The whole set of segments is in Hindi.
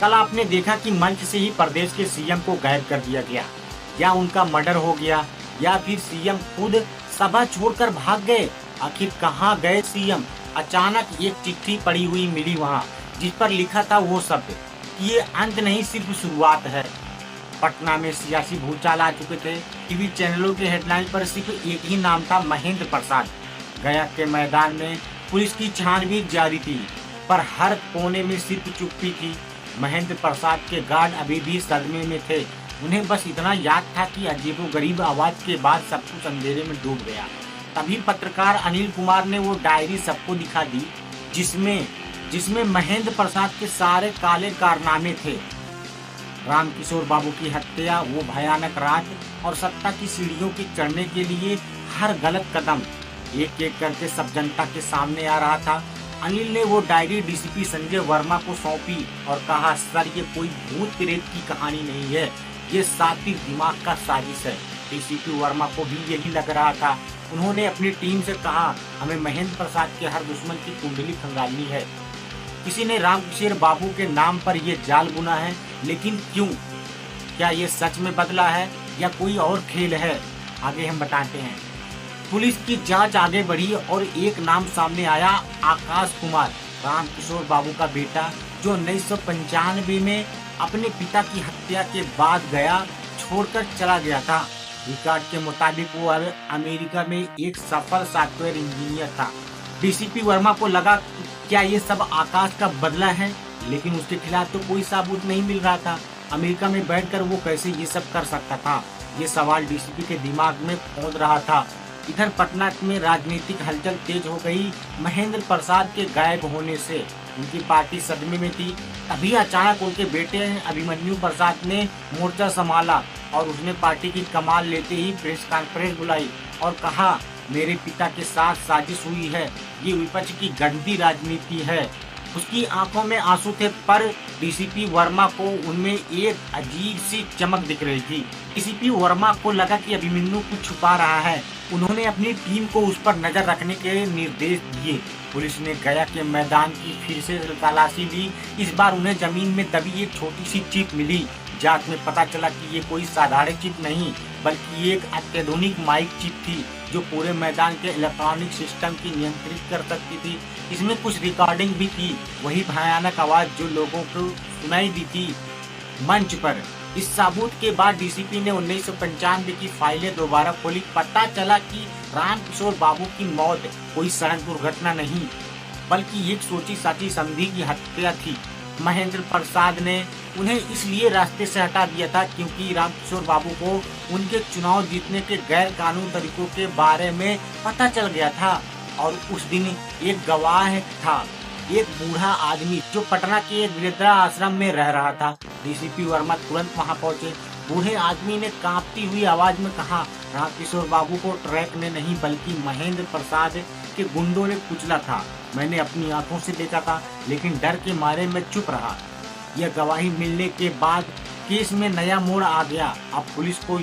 कल आपने देखा कि मंच से ही प्रदेश के सीएम को गायब कर दिया गया, या उनका मर्डर हो गया, या फिर सीएम खुद सभा छोड़कर भाग गए। आखिर कहाँ गए सीएम? अचानक एक चिट्ठी पड़ी हुई मिली वहाँ, जिस पर लिखा था वो शब्द कि ये अंत नहीं, सिर्फ शुरुआत है। पटना में सियासी भूचाल आ चुके थे। टीवी चैनलों के हेडलाइन पर सिर्फ एक ही नाम था, महेंद्र प्रसाद। गया के मैदान में पुलिस की छानबीन जारी थी, पर हर कोने में सिर्फ चुप्पी थी। महेंद्र प्रसाद के गार्ड अभी भी सदमे में थे। उन्हें बस इतना याद था कि अजीबोगरीब आवाज के बाद सब कुछ अंधेरे में डूब गया। तभी पत्रकार अनिल कुमार ने वो डायरी सबको दिखा दी, जिसमें महेंद्र प्रसाद के सारे काले कारनामे थे। रामकिशोर बाबू की हत्या, वो भयानक रात और सत्ता की सीढ़ियों की चढ़ने के लिए हर गलत कदम एक एक करके सब जनता के सामने आ रहा था। अनिल ने वो डायरी डीसीपी संजय वर्मा को सौंपी और कहा, सर ये कोई भूत प्रेत की कहानी नहीं है, ये सात्विक दिमाग का साजिश है। डीसीपी वर्मा को भी यही लग रहा था। उन्होंने अपनी टीम से कहा, हमें महेंद्र प्रसाद के हर दुश्मन की कुंडली खंगालनी है। किसी ने रामकिशोर बाबू के नाम पर ये जाल बुना है, लेकिन क्यों? क्या ये सच में बदला है या कोई और खेल है? आगे हम बताते हैं। पुलिस की जांच आगे बढ़ी और एक नाम सामने आया, आकाश कुमार, रामकिशोर बाबू का बेटा, जो 1995 में अपने पिता की हत्या के बाद गया छोड़कर चला गया था। रिकॉर्ड के मुताबिक वो अमेरिका में एक सफल सॉफ्टवेयर इंजीनियर था। डीसीपी वर्मा को लगा क्या ये सब आकाश का बदला है, लेकिन उसके खिलाफ तो कोई सबूत नहीं मिल रहा था। अमेरिका में बैठकर वो कैसे ये सब कर सकता था? ये सवाल डीसीपी के दिमाग में खोद रहा था। इधर पटना में राजनीतिक हलचल तेज हो गई। महेंद्र प्रसाद के गायब होने से उनकी पार्टी सदमे में थी। तभी अचानक उनके बेटे अभिमन्यु प्रसाद ने मोर्चा संभाला और उसने पार्टी की कमान लेते ही प्रेस कॉन्फ्रेंस बुलाई और कहा, मेरे पिता के साथ साजिश हुई है, ये विपक्ष की गंदी राजनीति है। उसकी आंखों में आंसू थे, पर डीसीपी वर्मा को उनमें एक अजीब सी चमक दिख रही थी। डीसीपी वर्मा को लगा कि अभिमन्यु कुछ छुपा रहा है। उन्होंने अपनी टीम को उस पर नजर रखने के निर्देश दिए। पुलिस ने गया के मैदान की फिर से तलाशी ली। इस बार उन्हें जमीन में दबी एक छोटी सी चिप मिली। जांच में पता चला कि ये कोई साधारण चिप नहीं, बल्कि एक अत्याधुनिक माइक चिप थी, जो पूरे मैदान के इलेक्ट्रॉनिक सिस्टम की नियंत्रित कर सकती थी। इसमें कुछ रिकॉर्डिंग भी थी, वही भयानक आवाज जो लोगों को सुनाई दी थी मंच पर। इस सबूत के बाद डीसीपी ने 1995 की फाइलें दोबारा खोली। पता चला कि रामकिशोर बाबू की मौत कोई सड़क दुर्घटना नहीं, बल्कि एक सोची साची समझी की हत्या थी। महेंद्र प्रसाद ने उन्हें इसलिए रास्ते से हटा दिया था क्योंकि रामकिशोर बाबू को उनके चुनाव जीतने के गैर कानूनी तरीकों के बारे में पता चल गया था। और उस दिन एक गवाह था, एक बूढ़ा आदमी जो पटना के एक वृद्धाश्रम में रह रहा था। डीसीपी वर्मा तुरंत वहां पहुंचे। बूढ़े आदमी ने कांपती हुई आवाज में कहा, रामकिशोर बाबू को ट्रैक ने नहीं बल्कि महेंद्र प्रसाद के गुंडों ने कुचला था। मैंने अपनी आंखों से देखा था, लेकिन डर के मारे मैं चुप रहा। यह गवाही मिलने के बाद केस में नया मोड़ आ गया। अब पुलिस को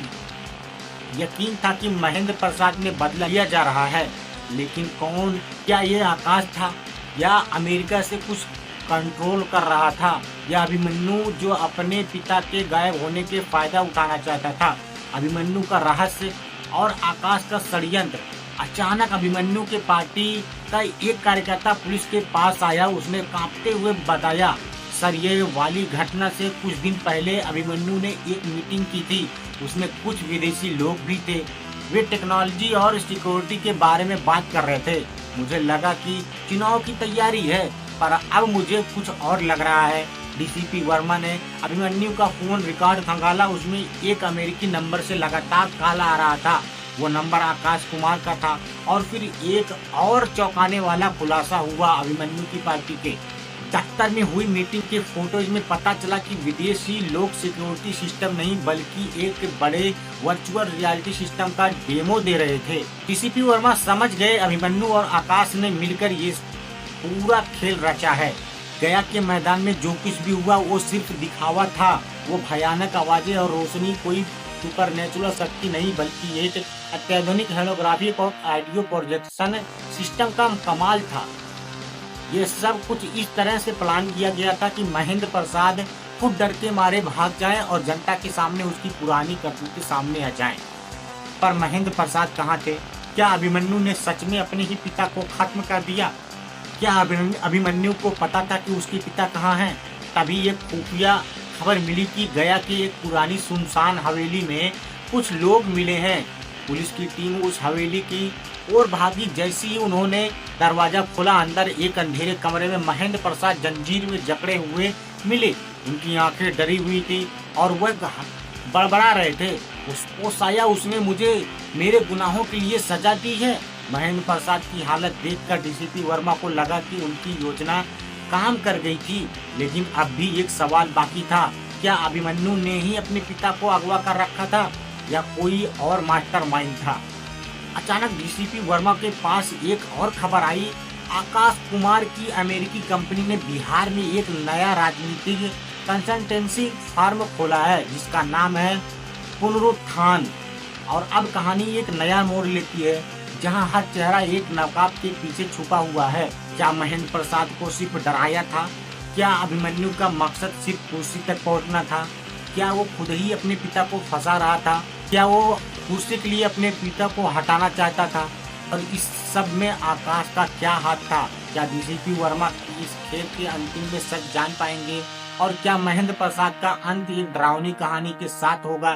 यकीन था कि महेंद्र प्रसाद ने बदला लिया जा रहा है, लेकिन कौन? क्या ये आकाश था, या अमेरिका से कुछ कंट्रोल कर रहा था, या अभिमन्यु जो अपने पिता के गायब होने के फायदा उठाना चाहता था? अभिमन्यु का रहस्य और आकाश का षड्यंत्र। अचानक अभिमन्यु के पार्टी का एक कार्यकर्ता पुलिस के पास आया। उसने कांपते हुए बताया, सर ये वाली घटना से कुछ दिन पहले अभिमन्यु ने एक मीटिंग की थी। उसमें कुछ विदेशी लोग भी थे। वे टेक्नोलॉजी और सिक्योरिटी के बारे में बात कर रहे थे। मुझे लगा कि चुनाव की तैयारी है, पर अब मुझे कुछ और लग रहा है। डीसीपी वर्मा ने अभिमन्यु का फोन रिकॉर्ड खंगाला। उसमें एक अमेरिकी नंबर से लगातार कॉल आ रहा था। वो नंबर आकाश कुमार का था। और फिर एक और चौंकाने वाला खुलासा हुआ अभिमन्यु की पार्टी के दफ्तर में हुई मीटिंग के फोटोज में पता चला कि विदेशी लोग सिक्योरिटी सिस्टम नहीं बल्कि एक बड़े वर्चुअल रियलिटी सिस्टम का डेमो दे रहे थे। डीसीपी वर्मा समझ गए अभिमन्यु और आकाश ने मिलकर ये पूरा खेल रचा है। गया के मैदान में जो कुछ भी हुआ वो सिर्फ दिखावा था। वो भयानक आवाजें और रोशनी कोई सुपरनेचुरल शक्ति नहीं बल्कि एक अत्याधुनिक हेलोग्राफिक और ऑडियो प्रोजेक्शन सिस्टम का कमाल था। ये सब कुछ इस तरह से प्लान किया गया था कि महेंद्र प्रसाद खुद डर के मारे भाग जाएं और जनता के सामने उसकी पुरानी करतूतें सामने आ जाएं। पर महेंद्र प्रसाद कहाँ थे? क्या अभिमन्यु ने सच में अपने ही पिता को खत्म कर दिया? क्या अभिमन्यु को पता था कि उसके पिता कहाँ हैं? तभी एक खुफिया खबर मिली कि गया की एक पुरानी सुनसान हवेली में कुछ लोग मिले हैं। पुलिस की टीम उस हवेली की ओर भागी। जैसे ही उन्होंने दरवाजा खोला, अंदर एक अंधेरे कमरे में महेंद्र प्रसाद जंजीर में जकड़े हुए मिले। उनकी आंखें डरी हुई थी और वह बड़बड़ा रहे थे, उसको साया उसने मुझे मेरे गुनाहों के लिए सजा दी है। महेंद्र प्रसाद की हालत देखकर डीसीपी वर्मा को लगा कि उनकी योजना काम कर गई थी। लेकिन अब भी एक सवाल बाकी था, क्या अभिमन्यु ने ही अपने पिता को अगवा कर रखा था या कोई और मास्टरमाइंड था? अचानक डीसीपी वर्मा के पास एक और खबर आई। आकाश कुमार की अमेरिकी कंपनी ने बिहार में एक नया राजनीतिक कंसल्टेंसी फर्म खोला है जिसका नाम है पुनरुत्थान। और अब कहानी एक नया मोड़ लेती है जहां हर चेहरा एक नकाब के पीछे छुपा हुआ है। क्या महेंद्र प्रसाद को सिर्फ डराया था? क्या अभिमन्यु का मकसद सिर्फ कुर्सी तक पहुंचना था? क्या वो खुद ही अपने पिता को फंसा रहा था? क्या वो कुर्सी के लिए अपने पिता को हटाना चाहता था? और इस सब में आकाश का क्या हाथ था? क्या डीसीपी वर्मा इस खेल के अंतिम में सच जान पाएंगे? और क्या महेंद्र प्रसाद का अंत एक डरावनी कहानी के साथ होगा